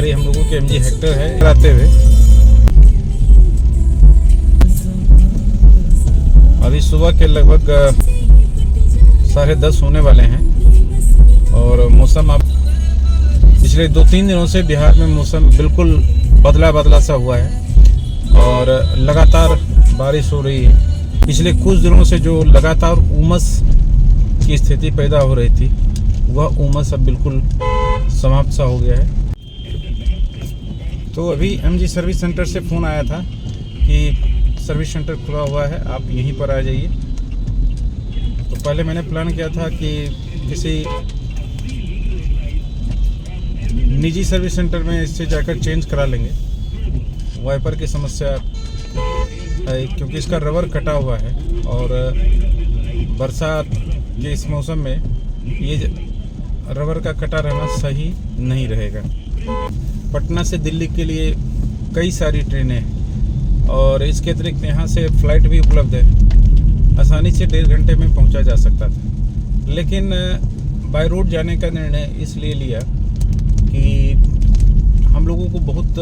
गाड़ी हम लोगों की MG हेक्टर है। आते हुए अभी सुबह के लगभग 10:30 होने वाले हैं और मौसम अब पिछले 2-3 दिनों से बिहार में मौसम बिल्कुल बदला सा हुआ है और लगातार बारिश हो रही है। पिछले कुछ दिनों से जो लगातार उमस की स्थिति पैदा हो रही थी, वह उमस अब बिल्कुल समाप्त सा हो गया है। तो अभी MG सर्विस सेंटर से फ़ोन आया था कि सर्विस सेंटर खुला हुआ है, आप यहीं पर आ जाइए। तो पहले मैंने प्लान किया था कि किसी निजी सर्विस सेंटर में इससे जाकर चेंज करा लेंगे। वाइपर की समस्या है क्योंकि इसका रबर कटा हुआ है और बरसात के इस मौसम में ये रबर का कटा रहना सही नहीं रहेगा। पटना से दिल्ली के लिए कई सारी ट्रेनें हैं और इसके अतिरिक्त यहाँ से फ़्लाइट भी उपलब्ध है। आसानी से 1.5 घंटे में पहुँचा जा सकता था, लेकिन बाय रोड जाने का निर्णय इसलिए लिया कि हम लोगों को बहुत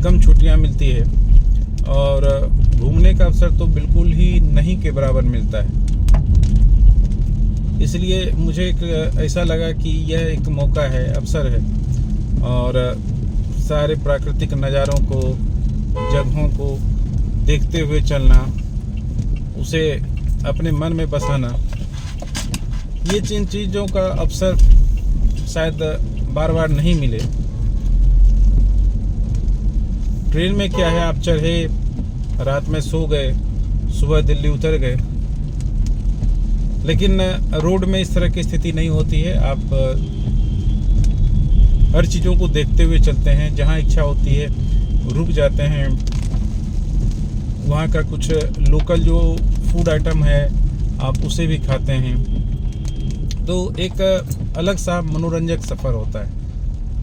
कम छुट्टियां मिलती है और घूमने का अवसर तो बिल्कुल ही नहीं के बराबर मिलता है। इसलिए मुझे एक ऐसा लगा कि यह एक मौका है, अवसर है और सारे प्राकृतिक नज़ारों को, जगहों को देखते हुए चलना, उसे अपने मन में बसाना, ये जिन चीज़ों का अवसर शायद बार बार नहीं मिले। ट्रेन में क्या है, आप चढ़े, रात में सो गए, सुबह दिल्ली उतर गए, लेकिन रोड में इस तरह की स्थिति नहीं होती है। आप हर चीज़ों को देखते हुए चलते हैं, जहाँ इच्छा होती है रुक जाते हैं, वहाँ का कुछ लोकल जो फूड आइटम है आप उसे भी खाते हैं। तो एक अलग सा मनोरंजक सफ़र होता है,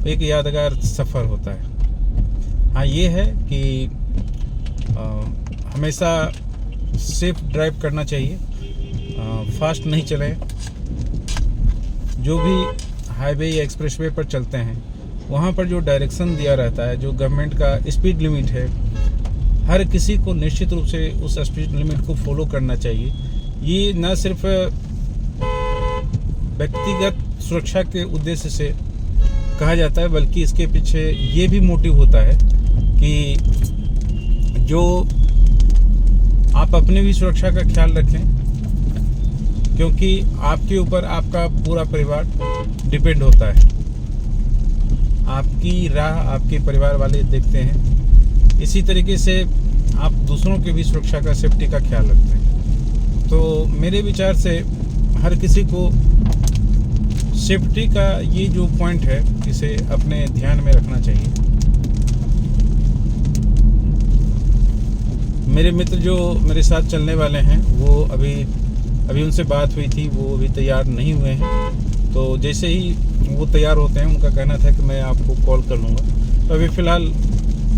एक यादगार सफ़र होता है। हाँ, ये है कि हमेशा सेफ ड्राइव करना चाहिए, फास्ट नहीं चलें। जो भी हाईवे या एक्सप्रेसवे पर चलते हैं, वहाँ पर जो डायरेक्शन दिया रहता है, जो गवर्नमेंट का स्पीड लिमिट है, हर किसी को निश्चित रूप से उस स्पीड लिमिट को फॉलो करना चाहिए। ये न सिर्फ व्यक्तिगत सुरक्षा के उद्देश्य से कहा जाता है, बल्कि इसके पीछे ये भी मोटिव होता है कि जो आप अपने भी सुरक्षा का ख्याल रखें, क्योंकि आपके ऊपर आपका पूरा परिवार डिपेंड होता है। आपकी राह आपके परिवार वाले देखते हैं, इसी तरीके से आप दूसरों के भी सुरक्षा का, सेफ्टी का ख्याल रखते हैं। तो मेरे विचार से हर किसी को सेफ्टी का ये जो पॉइंट है, इसे अपने ध्यान में रखना चाहिए। मेरे मित्र जो मेरे साथ चलने वाले हैं, वो अभी उनसे बात हुई थी, वो अभी तैयार नहीं हुए हैं। तो जैसे ही वो तैयार होते हैं, उनका कहना था कि मैं आपको कॉल कर लूँगा। तो अभी फ़िलहाल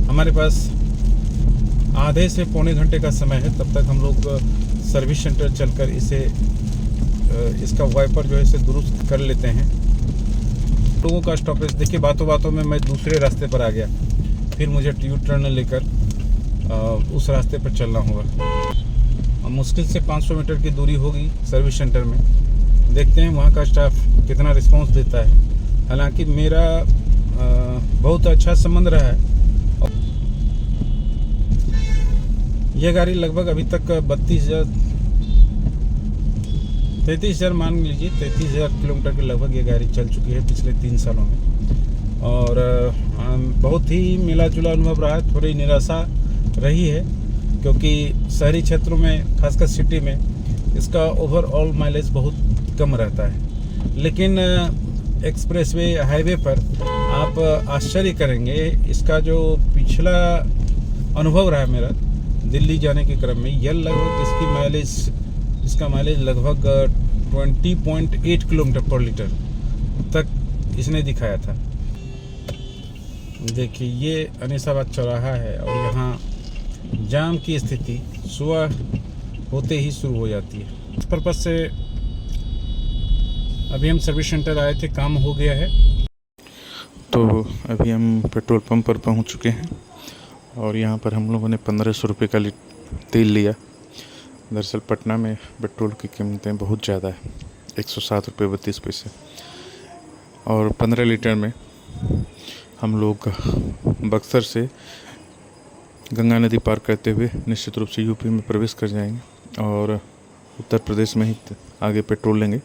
हमारे पास आधे से पौने घंटे का समय है, तब तक हम लोग सर्विस सेंटर चलकर इसका वाइपर जो है इसे दुरुस्त कर लेते हैं। लोगों का स्टॉपेज देखिए, बातों बातों में मैं दूसरे रास्ते पर आ गया, फिर मुझे यू टर्न लेकर उस रास्ते पर चलना होगा। मुश्किल से 500 मीटर की दूरी होगी सर्विस सेंटर में। देखते हैं वहाँ का स्टाफ कितना रिस्पांस देता है। हालांकि मेरा बहुत अच्छा संबंध रहा है। यह गाड़ी लगभग अभी तक 33,000 मान लीजिए, 33,000 किलोमीटर के लगभग ये गाड़ी चल चुकी है पिछले 3 सालों में और बहुत ही मिला जुला अनुभव रहा है। थोड़ी निराशा रही है क्योंकि शहरी क्षेत्रों में, खासकर सिटी में, इसका ओवरऑल माइलेज बहुत कम रहता है। लेकिन एक्सप्रेसवे, हाईवे पर आप आश्चर्य करेंगे, इसका जो पिछला अनुभव रहा है मेरा दिल्ली जाने के क्रम में, यह लगभग इसका माइलेज लगभग 20.8 किलोमीटर पर लीटर तक इसने दिखाया था। देखिए, ये अनीसाबाद चौराहा है और यहाँ जाम की स्थिति सुबह होते ही शुरू हो जाती है। इस पर्पज से अभी हम सर्विस सेंटर आए थे, काम हो गया है। तो अभी हम पेट्रोल पंप पर पहुंच चुके हैं और यहाँ पर हम लोगों ने 1500 रुपये का तेल लिया। दरअसल पटना में पेट्रोल की कीमतें बहुत ज़्यादा है, 107 रुपये 32 पैसे, और 15 लीटर में हम लोग बक्सर से गंगा नदी पार करते हुए निश्चित रूप से यूपी में प्रवेश कर जाएंगे और उत्तर प्रदेश में ही आगे पेट्रोल लेंगे,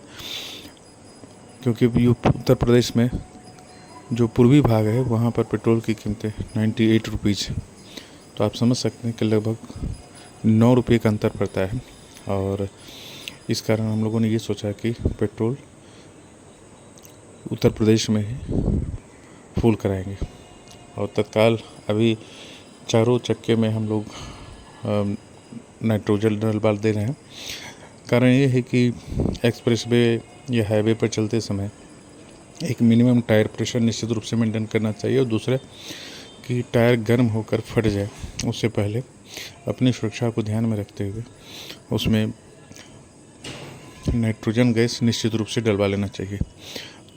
क्योंकि उत्तर प्रदेश में जो पूर्वी भाग है वहाँ पर पेट्रोल की कीमतें 98 रुपीज़। तो आप समझ सकते हैं कि लगभग 9 रुपये का अंतर पड़ता है और इस कारण हम लोगों ने ये सोचा कि पेट्रोल उत्तर प्रदेश में ही फुल कराएंगे और तत्काल अभी चारों चक्के में हम लोग नाइट्रोजन डलवा दे रहे हैं। कारण ये है कि एक्सप्रेस वे या हाईवे पर चलते समय एक मिनिमम टायर प्रेशर निश्चित रूप से मेंटेन करना चाहिए और दूसरा कि टायर गर्म होकर फट जाए उससे पहले अपनी सुरक्षा को ध्यान में रखते हुए उसमें नाइट्रोजन गैस निश्चित रूप से डलवा लेना चाहिए।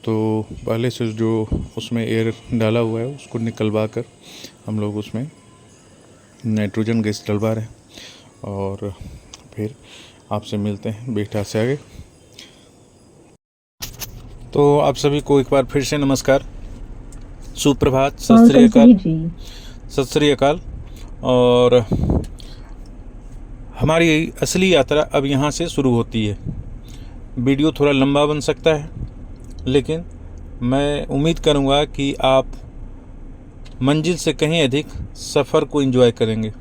तो पहले से जो उसमें एयर डाला हुआ है उसको निकलवा कर हम लोग उसमें नाइट्रोजन गैस डलवा रहे हैं और फिर आपसे मिलते हैं बिहटा से आगे। तो आप सभी को एक बार फिर से नमस्कार, सुप्रभात, सत श्री अकाल। और हमारी असली यात्रा अब यहाँ से शुरू होती है। वीडियो थोड़ा लंबा बन सकता है, लेकिन मैं उम्मीद करूँगा कि आप मंजिल से कहीं अधिक सफ़र को एंजॉय करेंगे।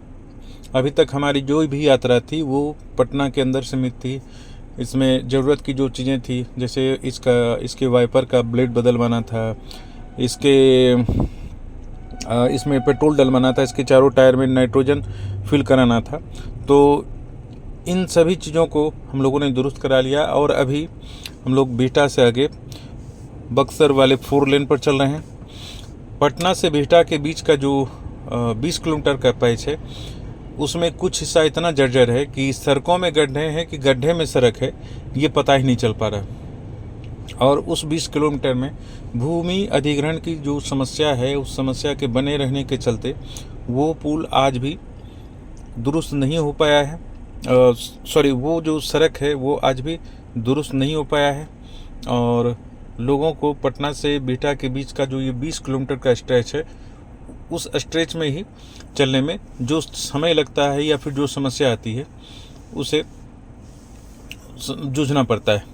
अभी तक हमारी जो भी यात्रा थी वो पटना के अंदर सीमित थी। इसमें ज़रूरत की जो चीज़ें थी, जैसे इसके वाइपर का ब्लेड बदलवाना था, इसमें पेट्रोल डलवाना था, इसके चारों टायर में नाइट्रोजन फिल कराना था, तो इन सभी चीज़ों को हम लोगों ने दुरुस्त करा लिया और अभी हम लोग बिहटा से आगे बक्सर वाले 4 लेन पर चल रहे हैं। पटना से बिहटा के बीच का जो 20 किलोमीटर का पैच है उसमें कुछ हिस्सा इतना जर्जर है कि सड़कों में गड्ढे हैं कि गड्ढे में सड़क है ये पता ही नहीं चल पा रहा। और उस 20 किलोमीटर में भूमि अधिग्रहण की जो समस्या है उस समस्या के बने रहने के चलते वो पुल आज भी दुरुस्त नहीं हो पाया है। वो जो सड़क है वो आज भी दुरुस्त नहीं हो पाया है और लोगों को पटना से बिहटा के बीच का जो ये 20 किलोमीटर का स्ट्रेच है उस स्ट्रेच में ही चलने में जो समय लगता है या फिर जो समस्या आती है उसे जूझना पड़ता है।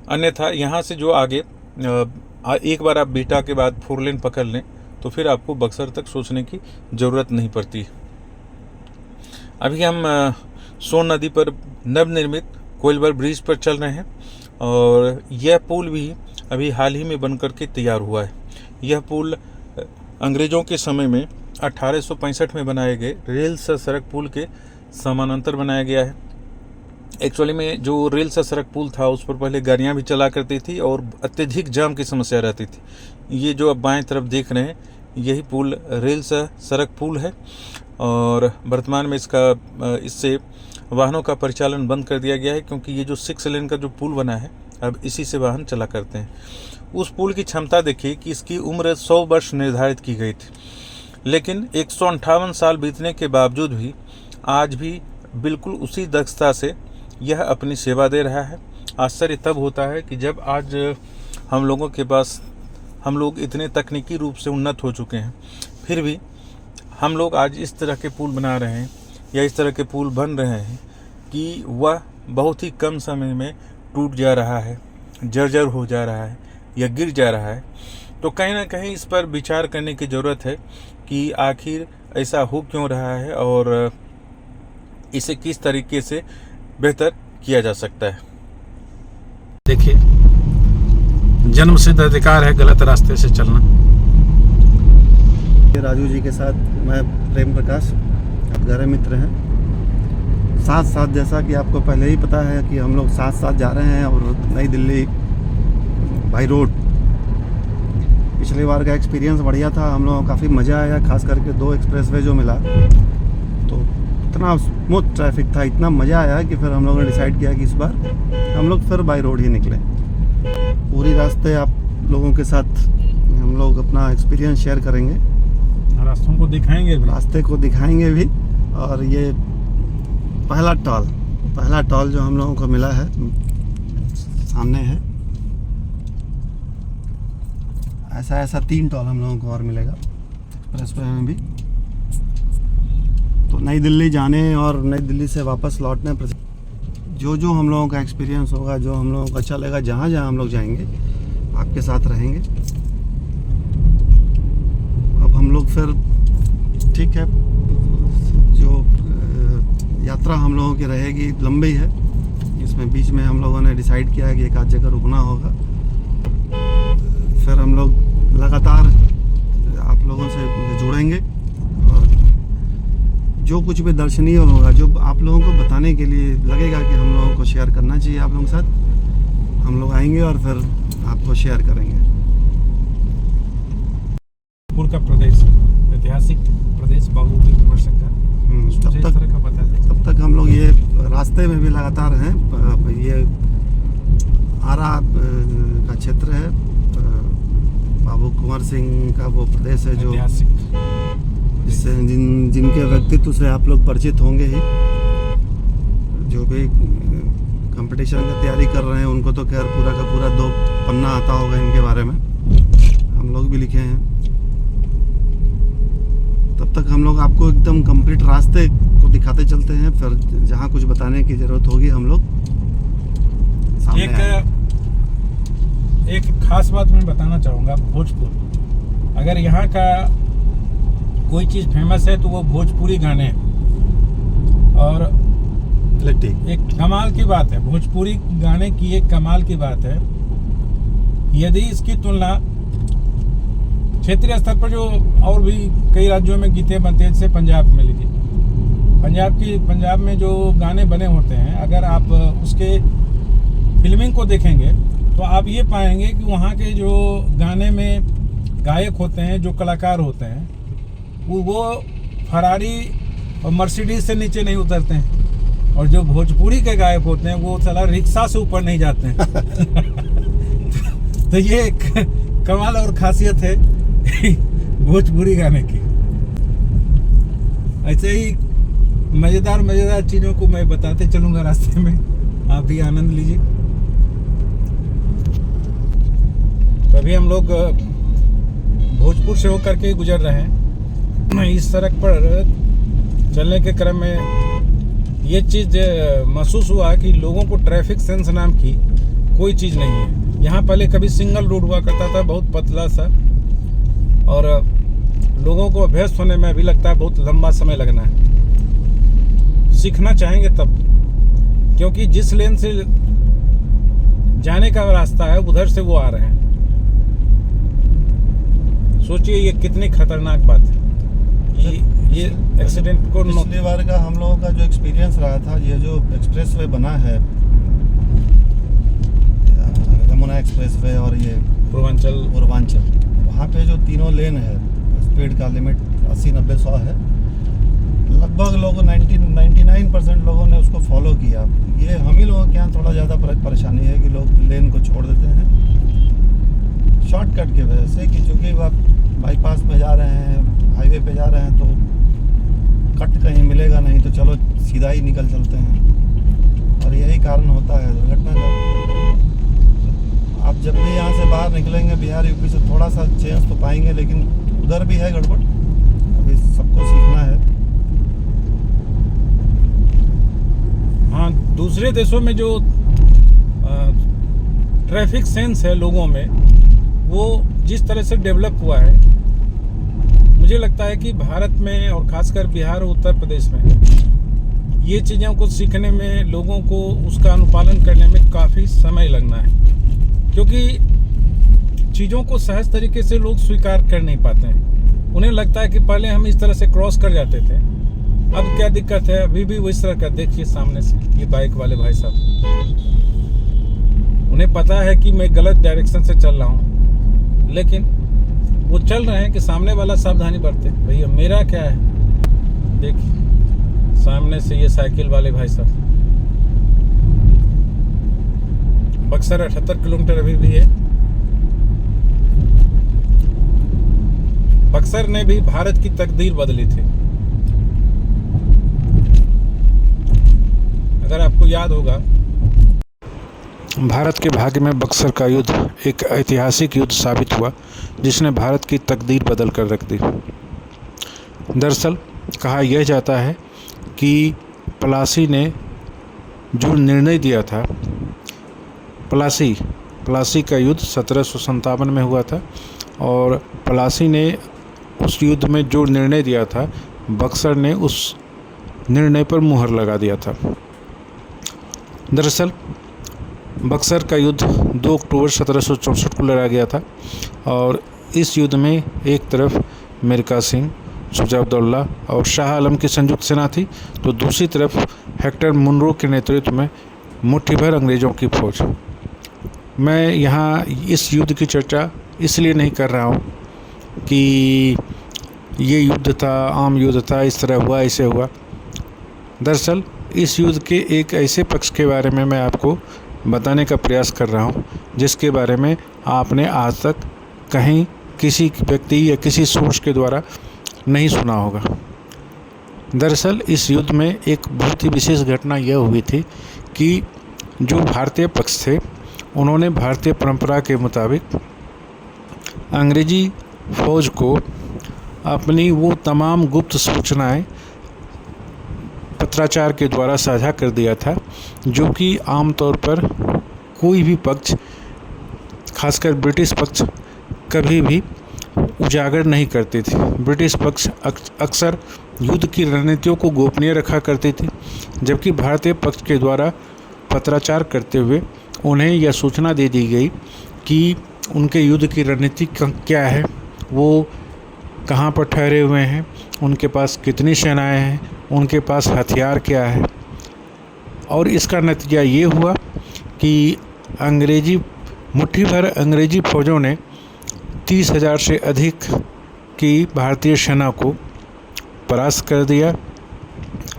अन्यथा यहाँ से जो आगे एक बार आप बिहटा के बाद 4 लेन पकड़ लें तो फिर आपको बक्सर तक सोचने की ज़रूरत नहीं पड़ती। अभी हम सोन नदी पर नवनिर्मित कोइलवर ब्रिज पर चल रहे हैं और यह पुल भी अभी हाल ही में बन करके तैयार हुआ है। यह पुल अंग्रेज़ों के समय में 1865 में बनाए गए रेल से सड़क पुल के समानांतर बनाया गया है। एक्चुअली में जो रेल से सड़क पुल था उस पर पहले गाड़ियाँ भी चला करती थी और अत्यधिक जाम की समस्या रहती थी। ये जो अब बाएं तरफ देख रहे हैं यही पुल रेल से सड़क पुल है और वर्तमान में इससे वाहनों का परिचालन बंद कर दिया गया है, क्योंकि ये जो 6 लेन का जो पुल बना है अब इसी से वाहन चला करते हैं। उस पुल की क्षमता देखिए कि इसकी उम्र 100 वर्ष निर्धारित की गई थी, लेकिन 158 साल बीतने के बावजूद भी आज भी बिल्कुल उसी दक्षता से यह अपनी सेवा दे रहा है। आश्चर्य तब होता है कि जब आज हम लोग इतने तकनीकी रूप से उन्नत हो चुके हैं, फिर भी हम लोग आज इस तरह के पुल बना रहे हैं या इस तरह के पुल बन रहे हैं कि वह बहुत ही कम समय में टूट जा रहा है, जर्जर हो जा रहा है या गिर जा रहा है। तो कहीं ना कहीं इस पर विचार करने की ज़रूरत है कि आखिर ऐसा हो क्यों रहा है और इसे किस तरीके से बेहतर किया जा सकता है। देखिए, जन्मसिद्ध अधिकार है गलत रास्ते से चलना। राजू जी के साथ मैं प्रेम प्रकाश, आप गहरे मित्र हैं। साथ जैसा कि आपको पहले ही पता है कि हम लोग साथ जा रहे हैं और नई दिल्ली बाई रोड। पिछली बार का एक्सपीरियंस बढ़िया था, हम लोगों को काफ़ी मज़ा आया, खास करके 2 एक्सप्रेसवे जो मिला तो इतना स्मूथ ट्रैफिक था, इतना मज़ा आया कि फिर हम लोगों ने डिसाइड किया कि इस बार हम लोग फिर बाई रोड ही निकले। पूरी रास्ते आप लोगों के साथ हम हम लोग अपना एक्सपीरियंस शेयर करेंगे, रास्तों को दिखाएंगे भी। रास्ते को दिखाएंगे भी। और ये पहला टॉल जो हम लोगों को मिला है सामने है। ऐसा 3 टॉल हम लोगों को और मिलेगा एक्सप्रेसवे में भी। तो नई दिल्ली जाने और नई दिल्ली से वापस लौटने पर जो हम लोगों का एक्सपीरियंस होगा, जो हम लोगों को अच्छा लगेगा, जहाँ हम लोग जाएंगे आपके साथ रहेंगे। अब हम लोग फिर ठीक है, जो यात्रा हम लोगों की रहेगी लंबी है। इसमें बीच में हम लोगों ने डिसाइड किया है कि एक आध जगह रुकना होगा। फिर हम लोग लगातार आप लोगों से जुड़ेंगे और जो कुछ भी दर्शनीय होगा, जो आप लोगों को बताने के लिए लगेगा कि हम लोगों को शेयर करना चाहिए आप लोगों के साथ, हम लोग आएंगे और फिर आपको शेयर करेंगे। पूर्व का प्रदेश, ऐतिहासिक प्रदेश बाबू की कुंवर सिंह का, तब तक हम लोग ये रास्ते में भी लगातार हैं। ये आरा का क्षेत्र है, बाबू कुंवर सिंह का वो प्रदेश है जो जिससे जिनके व्यक्तित्व से आप लोग परिचित होंगे ही। जो भी कंपटीशन की तैयारी कर रहे हैं उनको तो खैर पूरा का पूरा 2 पन्ना आता होगा इनके बारे में, हम लोग भी लिखे हैं। तब तक हम लोग आपको एकदम कंप्लीट रास्ते को दिखाते चलते हैं, फिर जहाँ कुछ बताने की ज़रूरत होगी हम लोग सामने एक खास बात मैं बताना चाहूँगा। भोजपुर, अगर यहाँ का कोई चीज़ फेमस है तो वो भोजपुरी गाने हैं। और एक कमाल की बात है, भोजपुरी गाने की एक कमाल की बात है, यदि इसकी तुलना क्षेत्रीय स्तर पर जो और भी कई राज्यों में गीतें बनते हैं, जैसे पंजाब में लीजिए, पंजाब में जो गाने बने होते हैं, अगर आप उसके फिल्मिंग को देखेंगे तो आप ये पाएंगे कि वहाँ के जो गाने में गायक होते हैं, जो कलाकार होते हैं, वो फरारी और मर्सिडीज से नीचे नहीं उतरते हैं। और जो भोजपुरी के गायक होते हैं वो साला रिक्शा से ऊपर नहीं जाते हैं। तो ये एक कमाल और खासियत है भोजपुरी गाने की। ऐसे ही मज़ेदार चीज़ों को मैं बताते चलूँगा रास्ते में, आप भी आनंद लीजिए। अभी हम लोग भोजपुर से होकर के गुजर रहे हैं। इस सड़क पर चलने के क्रम में ये चीज़ महसूस हुआ कि लोगों को ट्रैफिक सेंस नाम की कोई चीज़ नहीं है। यहाँ पहले कभी सिंगल रोड हुआ करता था, बहुत पतला सा, और लोगों को अभ्यस्त होने में अभी लगता है बहुत लंबा समय लगना है। सीखना चाहेंगे तब, क्योंकि जिस लेन से जाने का रास्ता है उधर से वो आ रहे हैं। सोचिए ये कितनी खतरनाक बात है। ये एक्सीडेंट को पिछली बार का हम लोगों का जो एक्सपीरियंस रहा था, ये जो एक्सप्रेसवे बना है, यमुना एक्सप्रेसवे और ये पूर्वांचल, वहाँ पे जो तीनों लेन है, स्पीड का लिमिट 80-90-100 है। लगभग लोगों 99% लोगों ने उसको फॉलो किया। ये हम ही लोगों के यहाँ थोड़ा ज़्यादा परेशानी है कि लोग लेन को छोड़ देते हैं शॉर्टकट की वजह से, कि चूँकि आप बाईपास पे जा रहे हैं, हाईवे पे जा रहे हैं, तो कट कहीं मिलेगा नहीं, तो चलो सीधा ही निकल चलते हैं। और यही कारण होता है दुर्घटना का। आप जब भी यहाँ से बाहर निकलेंगे बिहार यूपी से, थोड़ा सा चेंज तो पाएंगे, लेकिन उधर भी है गड़बड़, अभी सबको सीखना है। हाँ, दूसरे देशों में जो ट्रैफिक सेंस है लोगों में, वो जिस तरह से डेवलप हुआ है, मुझे लगता है कि भारत में और खासकर बिहार और उत्तर प्रदेश में ये चीज़ों को सीखने में, लोगों को उसका अनुपालन करने में काफ़ी समय लगना है। क्योंकि चीज़ों को सहज तरीके से लोग स्वीकार कर नहीं पाते हैं। उन्हें लगता है कि पहले हम इस तरह से क्रॉस कर जाते थे, अब क्या दिक्कत है, अभी भी वो इस तरह का। देखिए सामने से ये बाइक वाले भाई साहब, उन्हें पता है कि मैं गलत डायरेक्शन से चल रहा हूँ, लेकिन वो चल रहे हैं कि सामने वाला सावधानी बरते। भैया मेरा क्या है, देखिए सामने से ये साइकिल वाले भाई साहब। बक्सर 78 किलोमीटर अभी भी है। बक्सर ने भी भारत की तकदीर बदली थी। अगर आपको याद होगा, भारत के भाग्य में बक्सर का युद्ध एक ऐतिहासिक युद्ध साबित हुआ, जिसने भारत की तकदीर बदल कर रख दी। दरअसल कहा यह जाता है कि प्लासी ने जो निर्णय दिया था, प्लासी का युद्ध 1757 में हुआ था, और प्लासी ने उस युद्ध में जो निर्णय दिया था, बक्सर ने उस निर्णय पर मुहर लगा दिया था। दरअसल बक्सर का युद्ध 2 अक्टूबर 1764 को लड़ा गया था, और इस युद्ध में एक तरफ मिर्का सिंह, शुजा-उद-दौला और शाह आलम की संयुक्त सेना थी, तो दूसरी तरफ हेक्टर मुनरो के नेतृत्व में मुट्ठी भर अंग्रेज़ों की फौज। मैं यहाँ इस युद्ध की चर्चा इसलिए नहीं कर रहा हूँ कि ये युद्ध था, आम युद्ध था, इस तरह हुआ, ऐसे हुआ। दरअसल इस युद्ध के एक ऐसे पक्ष के बारे में मैं आपको बताने का प्रयास कर रहा हूँ जिसके बारे में आपने आज तक कहीं किसी व्यक्ति या किसी सोर्स के द्वारा नहीं सुना होगा। दरअसल इस युद्ध में एक बहुत ही विशेष घटना यह हुई थी कि जो भारतीय पक्ष थे, उन्होंने भारतीय परंपरा के मुताबिक अंग्रेजी फ़ौज को अपनी वो तमाम गुप्त सूचनाएं पत्राचार के द्वारा साझा कर दिया था, जो कि आमतौर पर कोई भी पक्ष, खासकर ब्रिटिश पक्ष, कभी भी उजागर नहीं करते थे। ब्रिटिश पक्ष अक्सर युद्ध की रणनीतियों को गोपनीय रखा करते थे, जबकि भारतीय पक्ष के द्वारा पत्राचार करते हुए उन्हें यह सूचना दे दी गई कि उनके युद्ध की रणनीति क्या है, वो कहाँ पर ठहरे हुए हैं, उनके पास कितनी सेनाएं हैं, उनके पास हथियार क्या है। और इसका नतीजा ये हुआ कि मुट्ठी भर अंग्रेजी फ़ौजों ने 30,000 से अधिक की भारतीय सेना को परास्त कर दिया,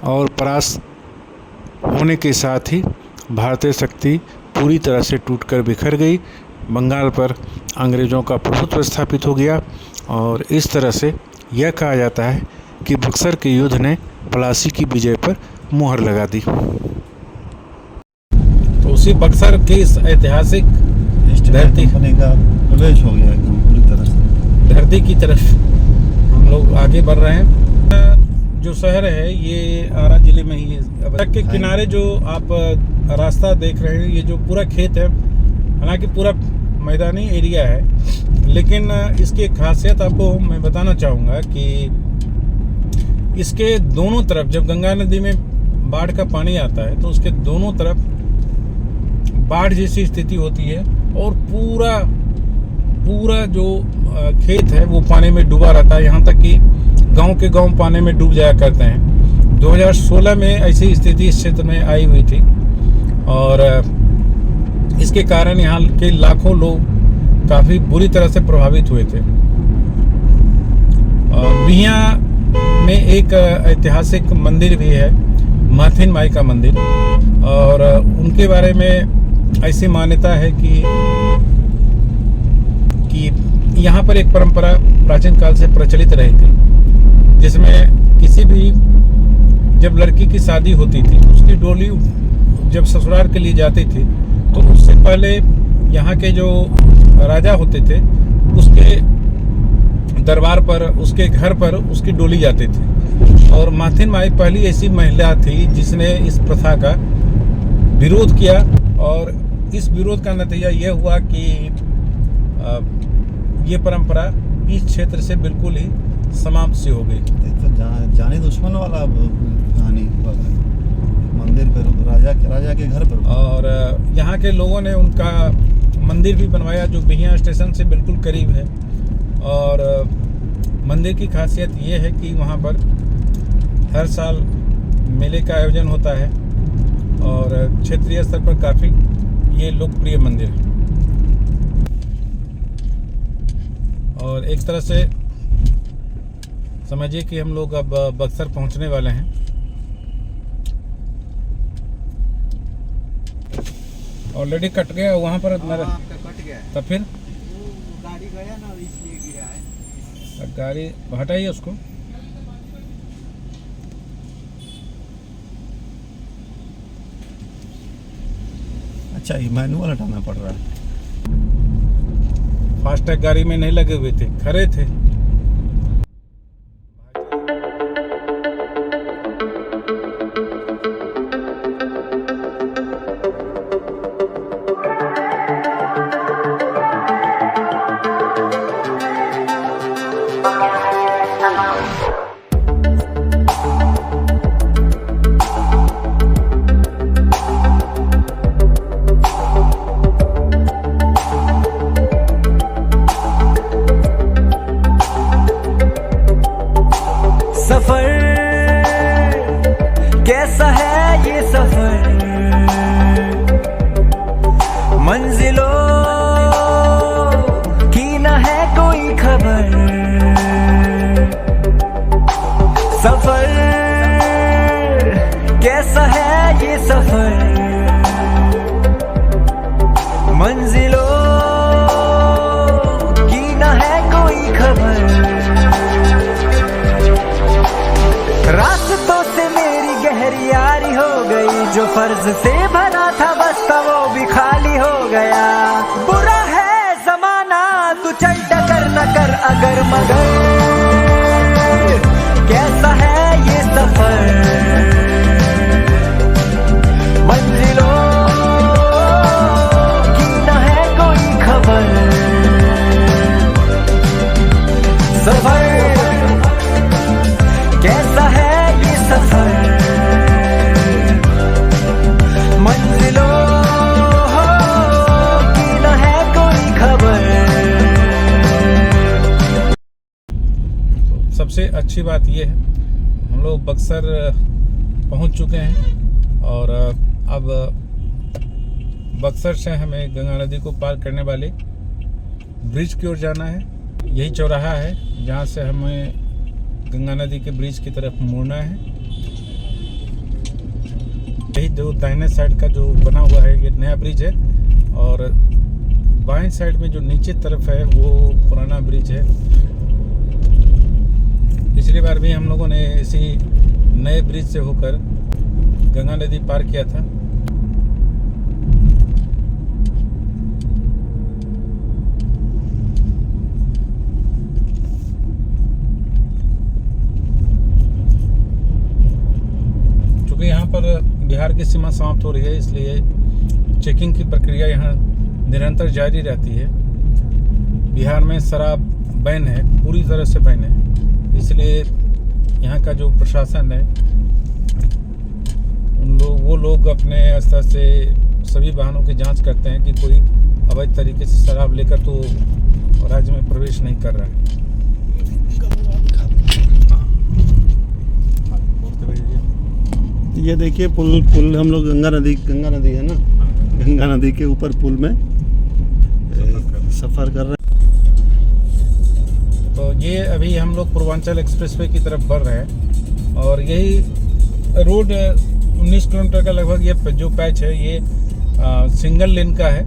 और परास्त होने के साथ ही भारतीय शक्ति पूरी तरह से टूटकर बिखर गई। बंगाल पर अंग्रेज़ों का प्रभुत्व स्थापित हो गया, और इस तरह से यह कहा जाता है कि बक्सर के युद्ध ने प्लासी की विजय पर मुहर लगा दी। तो उसी बक्सर की इस ऐतिहासिक धरती का प्रवेश हो गया एकदम पूरी तरह से धरती की तरफ हम लोग आगे बढ़ रहे हैं। जो शहर है ये आरा जिले में ही है। सड़क के किनारे जो आप रास्ता देख रहे हैं, ये जो पूरा खेत है, हालांकि पूरा मैदानी एरिया है, लेकिन इसकी एक खासियत आपको मैं बताना चाहूँगा कि इसके दोनों तरफ, जब गंगा नदी में बाढ़ का पानी आता है तो उसके दोनों तरफ बाढ़ जैसी स्थिति होती है, और पूरा जो खेत है वो पानी में डूबा रहता है, यहाँ तक कि गांव के गांव पानी में डूब जाया करते हैं। 2016 में ऐसी स्थिति इस क्षेत्र में आई हुई थी, और इसके कारण यहाँ के लाखों लोग काफ़ी बुरी तरह से प्रभावित हुए थे। बिहिया में एक ऐतिहासिक मंदिर भी है, माथिन माई का मंदिर, और उनके बारे में ऐसी मान्यता है कि यहाँ पर एक परंपरा प्राचीन काल से प्रचलित रही थी, जिसमें किसी भी जब लड़की की शादी होती थी, उसकी डोली जब ससुराल के लिए जाती थी, तो उससे पहले यहाँ के जो राजा होते थे उसके दरबार पर, उसके घर पर उसकी डोली जाती थी। और माथिन माई पहली ऐसी महिला थी जिसने इस प्रथा का विरोध किया, और इस विरोध का नतीजा यह हुआ कि ये परंपरा इस क्षेत्र से बिल्कुल ही समाप्त सी हो गई। तो जानी दुश्मन वाला कहानी मंदिर पर, राजा के घर पर, और यहाँ के लोगों ने उनका मंदिर भी बनवाया जो बिहिया स्टेशन से बिल्कुल करीब है। और मंदिर की खासियत ये है कि वहाँ पर हर साल मेले का आयोजन होता है, और क्षेत्रीय स्तर पर काफ़ी ये लोकप्रिय मंदिर है। और एक तरह से समझिए कि हम लोग अब बक्सर पहुंचने वाले हैं। ऑलरेडी कट गया वहाँ पर, कट गया है। तो फिर गाड़ी गया ना, इसलिए गिरा है। गाड़ी हटाइए उसको। अच्छा, ये मैनुअल हटाना पड़ रहा है। फास्टैग गाड़ी में नहीं लगे हुए थे, खड़े थे। सफर कैसा है ये सफर, मंजिलों की न है कोई खबर। सफर कैसा है ये सफर, मंजिलों की न है कोई खबर। रास्तों से मेरी गहरी यारी हो गई, जो फर्ज से भरा था बस्ता वो भी खाली हो गया। बुरा है जमाना तू चल टकर न कर अगर मगर, कैसा है ये सफर, मंजिलों की न है कोई खबर। सफर कैसा है ये सफर, मंजिलों की न है कोई खबर। तो सबसे अच्छी बात ये है हम लोग बक्सर पहुंच चुके हैं और अब बक्सर से हमें गंगा नदी को पार करने वाले ब्रिज की ओर जाना है। यही चौराहा है जहां से हमें गंगा नदी के ब्रिज की तरफ मुड़ना है। यही जो दाहिने साइड का जो बना हुआ है ये नया ब्रिज है और बाएं साइड में जो नीचे तरफ है वो पुराना ब्रिज है। पिछली बार भी हम लोगों ने इसी नए ब्रिज से होकर गंगा नदी पार किया था। यहाँ पर बिहार की सीमा समाप्त हो रही है, इसलिए चेकिंग की प्रक्रिया यहाँ निरंतर जारी रहती है। बिहार में शराब बैन है, पूरी तरह से बैन है, इसलिए यहाँ का जो प्रशासन है वो लोग अपने स्तर से सभी वाहनों की जांच करते हैं कि कोई अवैध तरीके से शराब लेकर तो राज्य में प्रवेश नहीं कर रहा है। ये देखिए पुल हम लोग गंगा नदी है ना, गंगा नदी के ऊपर पुल में सफ़र कर रहे हैं। तो ये अभी हम लोग पूर्वांचल एक्सप्रेसवे की तरफ बढ़ रहे हैं और यही रोड 19 किलोमीटर का लगभग ये जो पैच है ये सिंगल लेन का है।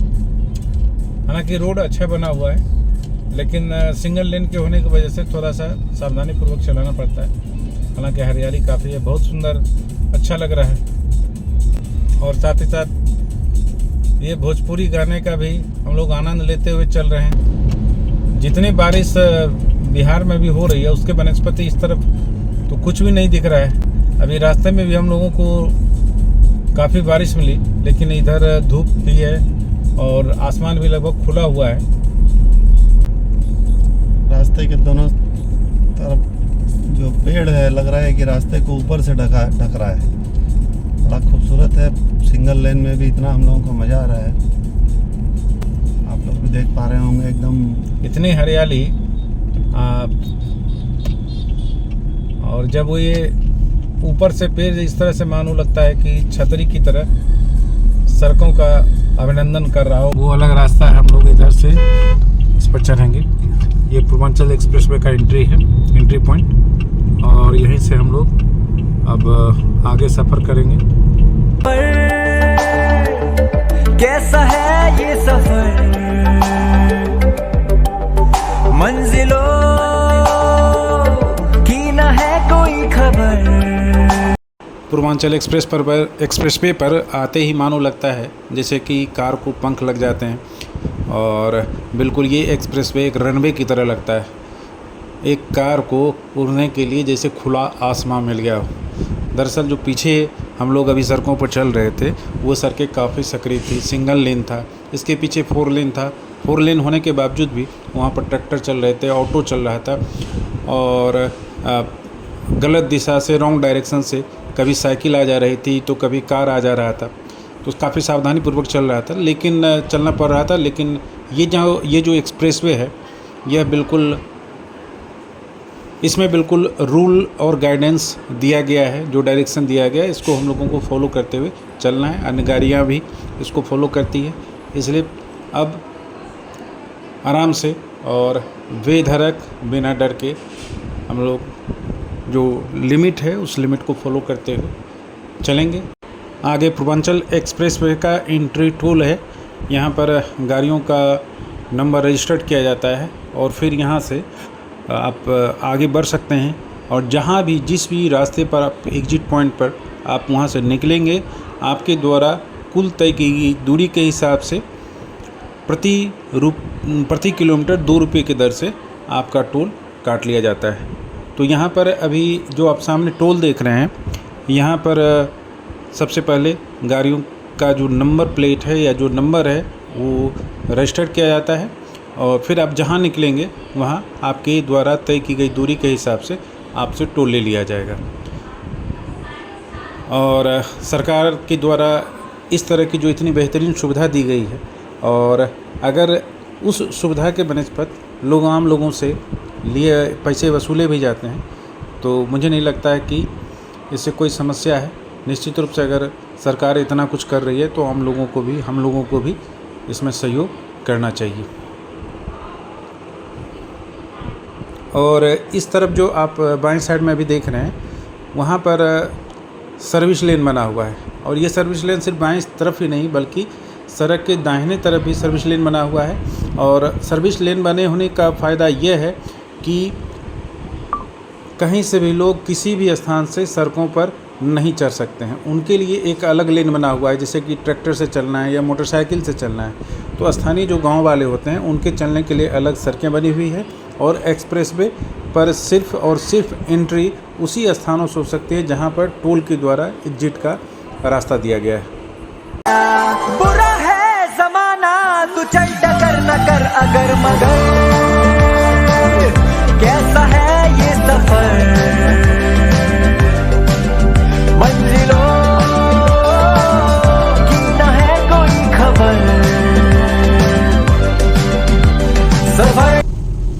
हालांकि रोड अच्छा बना हुआ है लेकिन सिंगल लेन के होने की वजह से थोड़ा सा सावधानी पूर्वक चलाना पड़ता है। हालांकि हरियाली काफ़ी है, बहुत सुंदर अच्छा लग रहा है। और साथ ही साथ ये भोजपुरी गाने का भी हम लोग आनंद लेते हुए चल रहे हैं। जितनी बारिश बिहार में भी हो रही है उसके बनस्पति इस तरफ तो कुछ भी नहीं दिख रहा है। अभी रास्ते में भी हम लोगों को काफ़ी बारिश मिली, लेकिन इधर धूप भी है और आसमान भी लगभग खुला हुआ है। रास्ते के दोनों तरफ जो पेड़ है लग रहा है कि रास्ते को ऊपर से ढक रहा है। बड़ा खूबसूरत है। सिंगल लेन में भी इतना हम लोगों को मज़ा आ रहा है, आप लोग भी देख पा रहे होंगे एकदम इतनी हरियाली। और जब वो ये ऊपर से पेड़ इस तरह से मानो लगता है कि छतरी की तरह सड़कों का अभिनंदन कर रहा हो। वो अलग रास्ता है, हम लोग इधर से इस पर चढ़ेंगे। ये पूर्वांचल एक्सप्रेसवे का एंट्री पॉइंट और यहीं से हम लोग अब आगे सफ़र करेंगे। कैसा है ये सफर, मंजिलों खबर। पूर्वांचल एक्सप्रेसवे पर आते ही मानो लगता है जैसे कि कार को पंख लग जाते हैं और बिल्कुल ये एक्सप्रेसवे एक रनवे की तरह लगता है। एक कार को उड़ने के लिए जैसे खुला आसमां मिल गया हो। दरअसल जो पीछे हम लोग अभी सड़कों पर चल रहे थे वो सड़कें काफ़ी सकरी थी, सिंगल लेन था। इसके पीछे 4 लेन था। 4 लेन होने के बावजूद भी वहाँ पर ट्रैक्टर चल रहे थे, ऑटो चल रहा था और गलत दिशा से, रॉन्ग डायरेक्शन से कभी साइकिल आ जा रही थी तो कभी कार आ जा रहा था। तो काफ़ी सावधानीपूर्वक चल रहा था, लेकिन चलना पड़ रहा था। लेकिन ये जो एक्सप्रेसवे है यह बिल्कुल, इसमें बिल्कुल रूल और गाइडेंस दिया गया है, जो डायरेक्शन दिया गया है इसको हम लोगों को फॉलो करते हुए चलना है। अन्य गाड़ियाँ भी इसको फॉलो करती है, इसलिए अब आराम से और बेधड़क बिना डर के हम लोग जो लिमिट है उस लिमिट को फॉलो करते हुए चलेंगे। आगे पूर्वांचल एक्सप्रेसवे का एंट्री टोल है। यहाँ पर गाड़ियों का नंबर रजिस्टर्ड किया जाता है और फिर यहाँ से आप आगे बढ़ सकते हैं और जहाँ भी जिस भी रास्ते पर आप एग्जिट पॉइंट पर आप वहाँ से निकलेंगे, आपके द्वारा कुल तय की गई दूरी के हिसाब से प्रति किलोमीटर 2 रुपये की दर से आपका टोल काट लिया जाता है। तो यहाँ पर अभी जो आप सामने टोल देख रहे हैं, यहाँ पर सबसे पहले गाड़ियों का जो नंबर प्लेट है या जो नंबर है वो रजिस्टर किया जाता है और फिर आप जहाँ निकलेंगे वहाँ आपके द्वारा तय की गई दूरी के हिसाब से आपसे टोल ले लिया जाएगा। और सरकार के द्वारा इस तरह की जो इतनी बेहतरीन सुविधा दी गई है और अगर उस सुविधा के बनस्पत लोग आम लोगों से लिए पैसे वसूले भी जाते हैं तो मुझे नहीं लगता है कि इससे कोई समस्या है। निश्चित रूप से अगर सरकार इतना कुछ कर रही है तो हम लोगों को भी इसमें सहयोग करना चाहिए। और इस तरफ जो आप बाएं साइड में अभी देख रहे हैं वहाँ पर सर्विस लेन बना हुआ है और ये सर्विस लेन सिर्फ बाएं तरफ ही नहीं बल्कि सड़क के दाहिने तरफ भी सर्विस लेन बना हुआ है। और सर्विस लेन बने होने का फ़ायदा यह है कि कहीं से भी लोग किसी भी स्थान से सड़कों पर नहीं चढ़ सकते हैं। उनके लिए एक अलग लेन बना हुआ है, जैसे कि ट्रैक्टर से चलना है या मोटरसाइकिल से चलना है तो स्थानीय जो गांव वाले होते हैं उनके चलने के लिए अलग सड़कें बनी हुई है और एक्सप्रेसवे पर सिर्फ और सिर्फ एंट्री उसी स्थानों से हो सकती है जहां पर टोल के द्वारा एग्जिट का रास्ता दिया गया है। बुरा है जमाना तू चल टकर न कर अगर मगर, कैसा है ये सफर मंजिलों की न है कोई खबर। सफर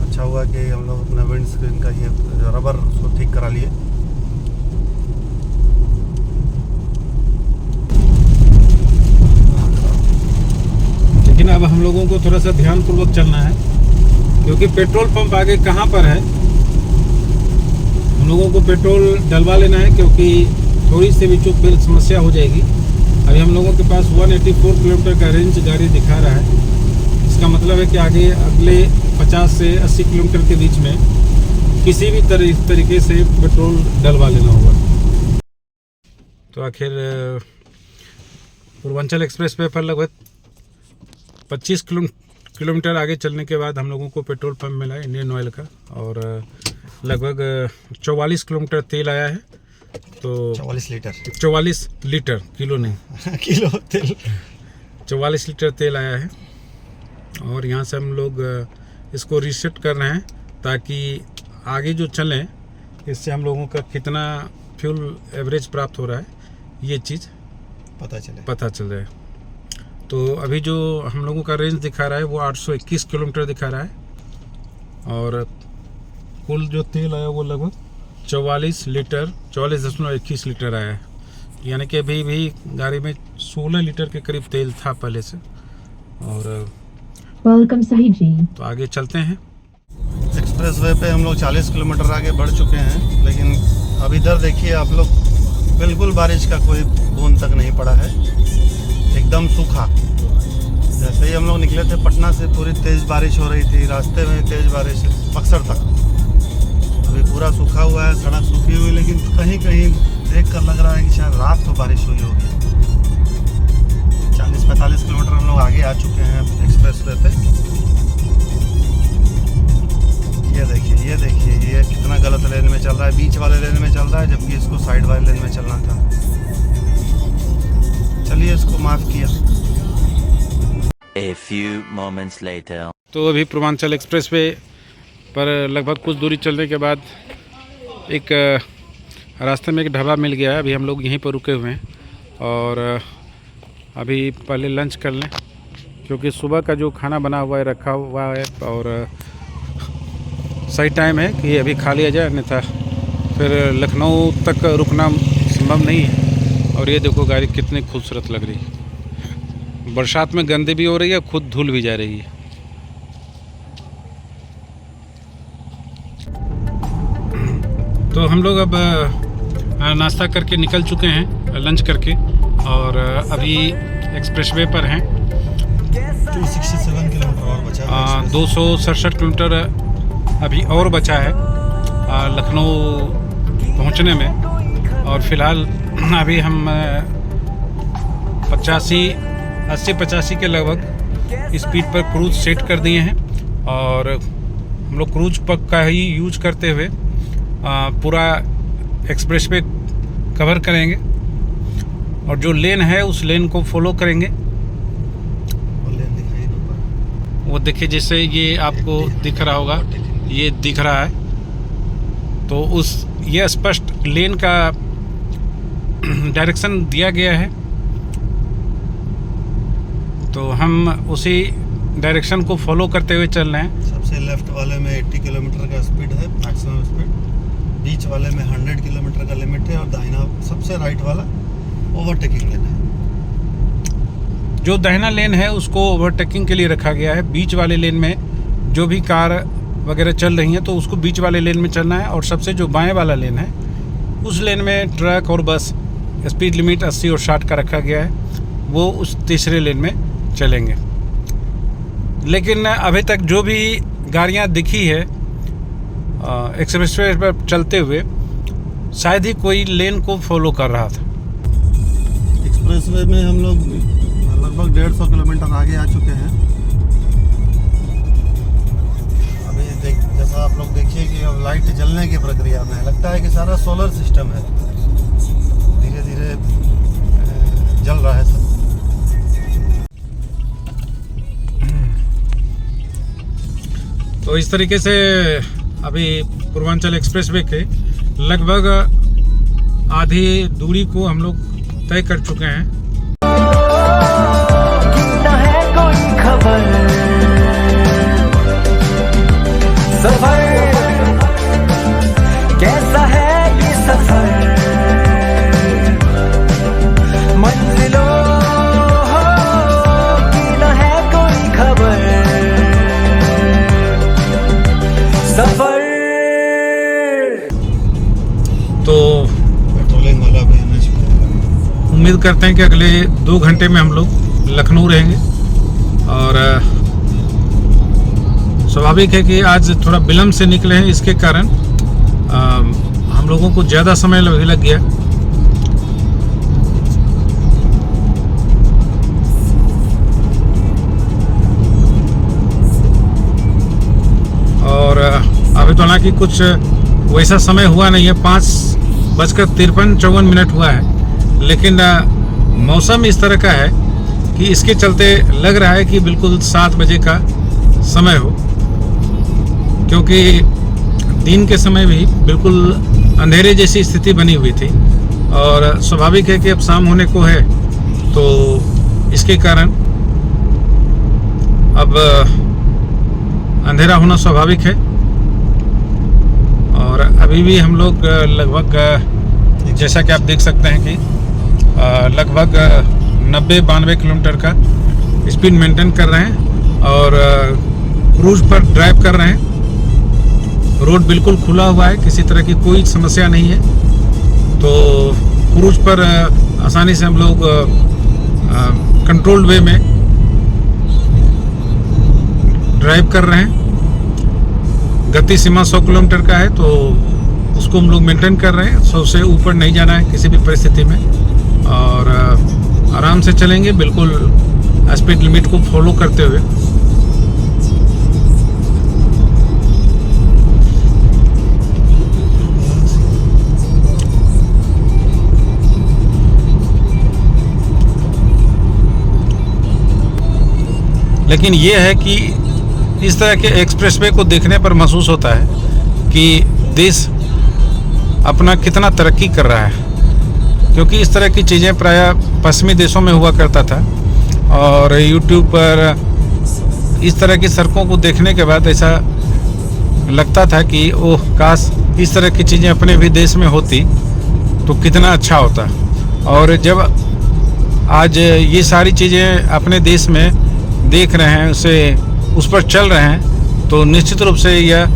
अच्छा हुआ कि हम लोग अपना विंड स्क्रीन का ये रबर उसको ठीक करा लिए। लेकिन अब हम लोगों को थोड़ा सा ध्यानपूर्वक चलना है क्योंकि पेट्रोल पंप आगे कहाँ पर है। हम लोगों को पेट्रोल डलवा लेना है क्योंकि थोड़ी सी भी चूक फिर समस्या हो जाएगी। अभी हम लोगों के पास 184 किलोमीटर का रेंज गाड़ी दिखा रहा है। इसका मतलब है कि आगे अगले 50 से 80 किलोमीटर के बीच में किसी भी तरीके से पेट्रोल डलवा लेना होगा। तो आखिर पूर्वांचल एक्सप्रेसवे पर लगभग 25 किलोमीटर आगे चलने के बाद हम लोगों को पेट्रोल पंप मिला है इंडियन ऑयल का और लगभग 44 किलोमीटर तेल आया है। तो 44 लीटर किलो नहीं किलो तेल 44 लीटर तेल आया है और यहाँ से हम लोग इसको रीसेट कर रहे हैं ताकि आगे जो चलें इससे हम लोगों का कितना फ्यूल एवरेज प्राप्त हो रहा है ये चीज़ पता चल रहा है। तो अभी जो हम लोगों का रेंज दिखा रहा है वो 821 किलोमीटर दिखा रहा है और कुल जो तेल आया वो लगभग 44.21 लीटर आया है। यानी कि अभी भी गाड़ी में 16 लीटर के करीब तेल था पहले से। और वेलकम साहिब जी। तो आगे चलते हैं। एक्सप्रेसवे पे हम लोग 40 किलोमीटर आगे बढ़ चुके हैं, लेकिन अब इधर देखिए आप लोग, बिल्कुल बारिश का कोई बूंद तक नहीं पड़ा है, एकदम सूखा। जैसे ही हम लोग निकले थे पटना से पूरी तेज़ बारिश हो रही थी, रास्ते में तेज़ बारिश बक्सर तक। अब अभी पूरा सूखा हुआ है, सड़क सूखी हुई, लेकिन कहीं कहीं देख कर लग रहा है कि शायद रात को बारिश हुई होगी। 40-45 किलोमीटर हम लोग आगे आ चुके हैं एक्सप्रेस वे पे। ये देखिए ये कितना गलत लेन में चल रहा है, बीच वाले लेन में चल रहा है, जबकि इसको साइड वाले लेन में चलना था। चलिए, इसको माफ़ किया। A few moments later. तो अभी पूर्वांचल एक्सप्रेस वे पर लगभग कुछ दूरी चलने के बाद एक रास्ते में एक ढाबा मिल गया है। अभी हम लोग यहीं पर रुके हुए हैं और अभी पहले लंच कर लें, क्योंकि सुबह का जो खाना बना हुआ है रखा हुआ है और सही टाइम है कि अभी खा लिया जाए, अन्यथा फिर लखनऊ तक रुकना संभव नहीं है। और ये देखो गाड़ी कितनी खूबसूरत लग रही है, बरसात में गंदी भी हो रही है, खुद धुल भी जा रही है। तो हम लोग अब नाश्ता करके निकल चुके हैं, लंच करके, और अभी एक्सप्रेस वे पर हैं। 267 किलोमीटर और बचा है। 267 किलोमीटर अभी और बचा है लखनऊ पहुंचने में। और फिलहाल अभी हम 80-85 के लगभग स्पीड पर क्रूज सेट कर दिए हैं और हम लोग क्रूज पर का ही यूज करते हुए पूरा एक्सप्रेस वे कवर करेंगे और जो लेन है उस लेन को फॉलो करेंगे। वो देखिए, जैसे ये आपको दिख रहा होगा, ये दिख रहा है, तो ये स्पष्ट लेन का डायरेक्शन दिया गया है, तो हम उसी डायरेक्शन को फॉलो करते हुए चल रहे हैं। सबसे लेफ्ट वाले में 80 किलोमीटर का स्पीड है, मैक्सिमम स्पीड। बीच वाले में 100 किलोमीटर का लिमिट है और दाहिना सबसे राइट वाला ओवरटेकिंग लेन है। जो दाहिना लेन है उसको ओवरटेकिंग के लिए रखा गया है। बीच वाले लेन में जो भी कार वगैरह चल रही हैं तो उसको बीच वाले लेन में चलना है, और सबसे जो बाएं वाला लेन है उस लेन में ट्रक और बस स्पीड लिमिट 80 और 60 का रखा गया है, वो उस तीसरे लेन में चलेंगे। लेकिन अभी तक जो भी गाड़ियां दिखी है एक्सप्रेसवे पर चलते हुए, शायद ही कोई लेन को फॉलो कर रहा था। एक्सप्रेसवे में हम लोग लगभग 150 किलोमीटर आगे आ चुके हैं। अभी जैसा आप लोग देखिए कि अब लाइट जलने की प्रक्रिया में है। लगता है कि सारा सोलर सिस्टम है, धीरे धीरे जल रहा है सब। तो इस तरीके से अभी पूर्वांचल एक्सप्रेस वे के लगभग आधी दूरी को हम लोग तय कर चुके हैं। ना है कोई खबर, सफर कैसा है ये सफर, मंजिलों की ना है कोई खबर, सफर। तो पेट्रोलिंग वाला भी आना चाहिए। उम्मीद करते हैं कि अगले 2 घंटे में हम लोग लखनऊ रहेंगे, और स्वाभाविक है कि आज थोड़ा विलम्ब से निकले हैं, इसके कारण हम लोगों को ज़्यादा समय लग गया। और अभी तो हालांकि कुछ वैसा समय हुआ नहीं है, 5:53-54 हुआ है, लेकिन मौसम इस तरह का है कि इसके चलते लग रहा है कि बिल्कुल 7 बजे का समय हो, क्योंकि दिन के समय भी बिल्कुल अंधेरे जैसी स्थिति बनी हुई थी। और स्वाभाविक है कि अब शाम होने को है, तो इसके कारण अब अंधेरा होना स्वाभाविक है। और अभी भी हम लोग लगभग, जैसा कि आप देख सकते हैं कि लगभग 90-92 किलोमीटर का स्पीड मेंटेन कर रहे हैं और क्रूज पर ड्राइव कर रहे हैं। रोड बिल्कुल खुला हुआ है, किसी तरह की कोई समस्या नहीं है, तो क्रूज पर आसानी से हम लोग कंट्रोल्ड वे में ड्राइव कर रहे हैं। गति सीमा 100 किलोमीटर का है, तो उसको हम लोग मेंटेन कर रहे हैं। 100 से ऊपर नहीं जाना है किसी भी परिस्थिति में, और आराम से चलेंगे, बिल्कुल स्पीड लिमिट को फॉलो करते हुए। लेकिन ये है कि इस तरह के एक्सप्रेसवे को देखने पर महसूस होता है कि देश अपना कितना तरक्की कर रहा है, क्योंकि इस तरह की चीज़ें प्रायः पश्चिमी देशों में हुआ करता था। और YouTube पर इस तरह की सड़कों को देखने के बाद ऐसा लगता था कि ओह, काश इस तरह की चीज़ें अपने भी देश में होती तो कितना अच्छा होता। और जब आज ये सारी चीज़ें अपने देश में देख रहे हैं, उस पर चल रहे हैं, तो निश्चित रूप से यह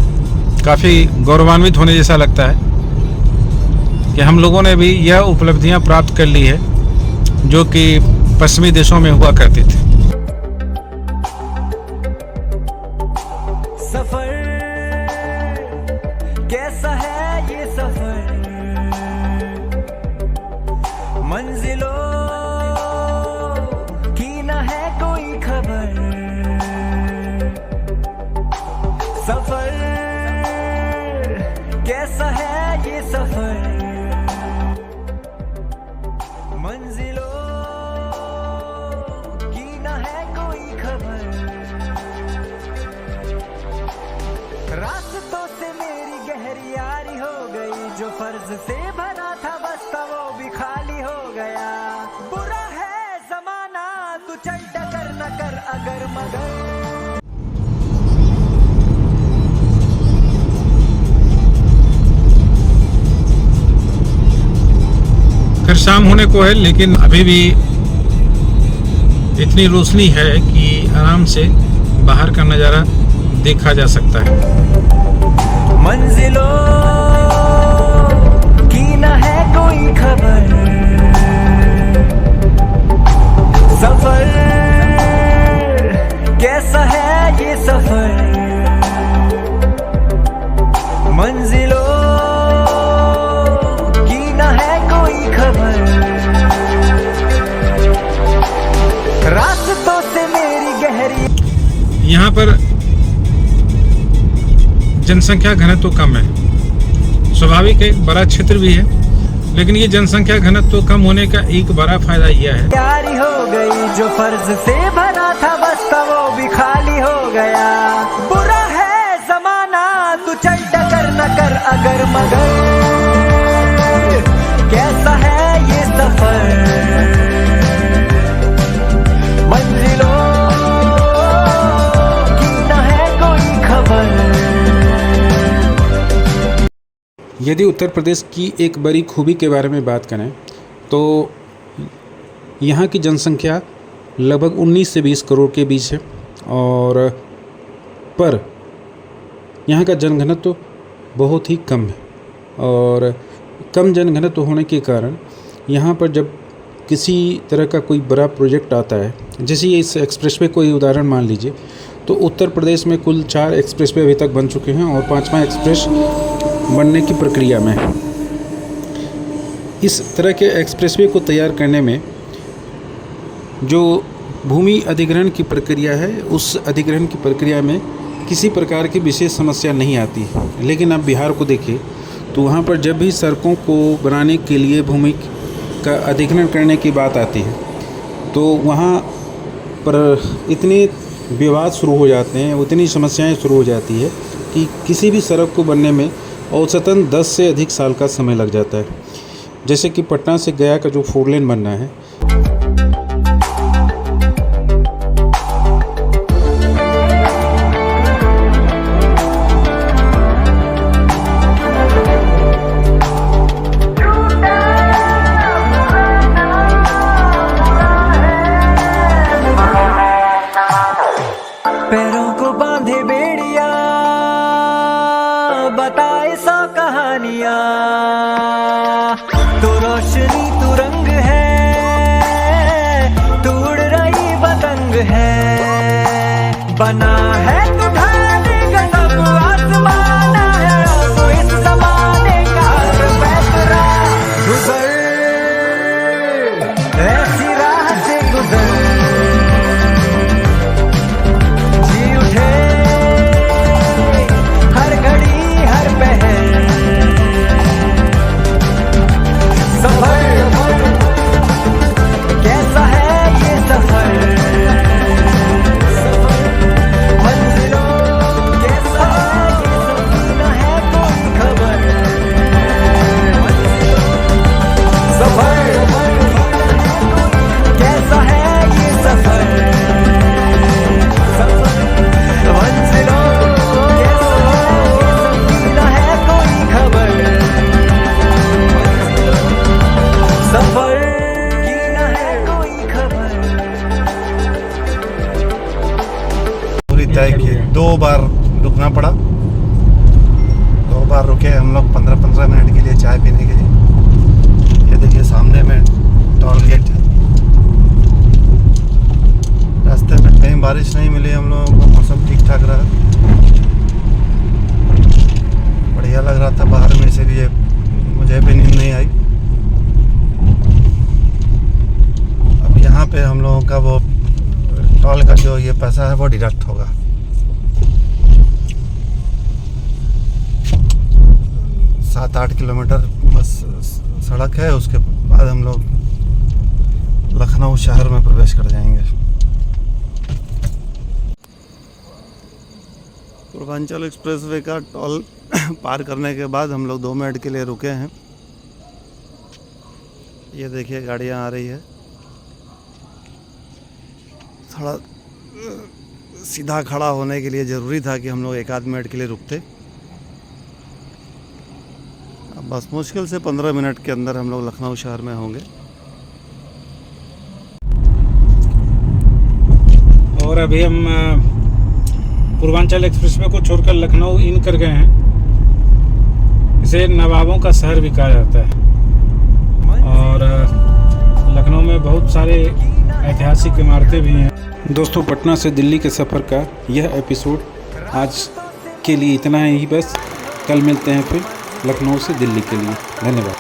काफ़ी गौरवान्वित होने जैसा लगता है कि हम लोगों ने भी यह उपलब्धियां प्राप्त कर ली है जो कि पश्चिमी देशों में हुआ करती थी। सफर कैसा है ये सफर, मंजिलों की न है कोई खबर। सफर कैसा है ये सफर, मंजिलों की न है कोई खबर। रास्तों से मेरी गहरी यारी हो गई, जो फर्ज से भरा था बस्ता वो भी खाली हो गया। बुरा है जमाना तू चल टकर न कर अगर मगर। फिर शाम होने को है, लेकिन अभी भी इतनी रोशनी है कि आराम से बाहर का नज़ारा देखा जा सकता है। मंजिलों की न है कोई खबर, सफर कैसा है ये सफर, मंजिलों की न है कोई खबर। रास्तों से मेरी गहरी। यहाँ पर जनसंख्या घनत्व कम है, स्वाभाविक है, बड़ा क्षेत्र भी है, लेकिन ये जनसंख्या घनत्व कम होने का एक बड़ा फायदा यह है यारी हो गई, जो फर्ज से भरा था बस्ता वो भी खाली हो गया। बुरा है जमाना तू चल टकर न कर अगर मगर। कैसा है ये सफर, मंजिलों की न है कोई खबर। यदि उत्तर प्रदेश की एक बड़ी खूबी के बारे में बात करें तो यहाँ की जनसंख्या लगभग 19 से 20 करोड़ के बीच है, और पर यहाँ का जनघनत्व बहुत ही कम है। और कम जनघनत्व होने के कारण यहाँ पर जब किसी तरह का कोई बड़ा प्रोजेक्ट आता है, जैसे ये इस एक्सप्रेसवे को ही उदाहरण मान लीजिए, तो उत्तर प्रदेश में कुल 4 एक्सप्रेसवे अभी तक बन चुके हैं और 5वां एक्सप्रेस बनने की प्रक्रिया में है। इस तरह के एक्सप्रेसवे को तैयार करने में जो भूमि अधिग्रहण की प्रक्रिया है, उस अधिग्रहण की प्रक्रिया में किसी प्रकार की विशेष समस्या नहीं आती। लेकिन आप बिहार को देखिए तो वहाँ पर जब भी सड़कों को बनाने के लिए भूमि का अधिग्रहण करने की बात आती है तो वहाँ पर इतने विवाद शुरू हो जाते हैं, उतनी समस्याएं शुरू हो जाती है कि किसी भी सड़क को बनने में औसतन 10 से अधिक साल का समय लग जाता है। जैसे कि पटना से गया का जो 4 लेन बनना है, पैरों को बांधे बेड़िया, बताए 100 कहानियां। तू रोशनी तू रंग है, तू उड़ रही पतंग है। बना है तू ढाल गजब आसमान है, तू इस जमाने का ऐसी राह से गुजर जी उठे हर घड़ी हर पहर सफर कैसा है ये सफर मंजिलों कैसा है ये सफर न है कोई खबर सफर कैसा है ये सफर मंजिलों कैसा है न है कोई खबर सफर की न है कोई खबर पूरी तय की 2 बार रुकना पड़ा, 2 बार रुके हम लोग 15-15 मिनट के लिए चाय पीने के लिए। ये देखिए सामने में टोल गेट है। रास्ते में कहीं बारिश नहीं मिली हम लोगों को, मौसम ठीक ठाक रहा, बढ़िया लग रहा था बाहर में, इसीलिए मुझे भी नींद नहीं आई। अब यहाँ पे हम लोगों का वो टोल का जो ये पैसा है वो डिडक्ट होगा। 7-8 किलोमीटर बस सड़क है, उसके बाद हम लोग लखनऊ शहर में प्रवेश कर जाएंगे। पूर्वांचल एक्सप्रेसवे का टोल पार करने के बाद हम लोग 2 मिनट के लिए रुके हैं। ये देखिए गाड़ियाँ आ रही है। थोड़ा सीधा खड़ा होने के लिए ज़रूरी था कि हम लोग 1-8 मिनट के लिए रुकते। अब बस मुश्किल से 15 मिनट के अंदर हम लोग लखनऊ शहर में होंगे। और अभी हम पूर्वांचल एक्सप्रेसवे को छोड़कर लखनऊ इन कर गए हैं। इसे नवाबों का शहर भी कहा जाता है और लखनऊ में बहुत सारे ऐतिहासिक इमारतें भी हैं। दोस्तों, पटना से दिल्ली के सफ़र का यह एपिसोड आज के लिए इतना ही बस। कल मिलते हैं फिर लखनऊ से दिल्ली के लिए। धन्यवाद।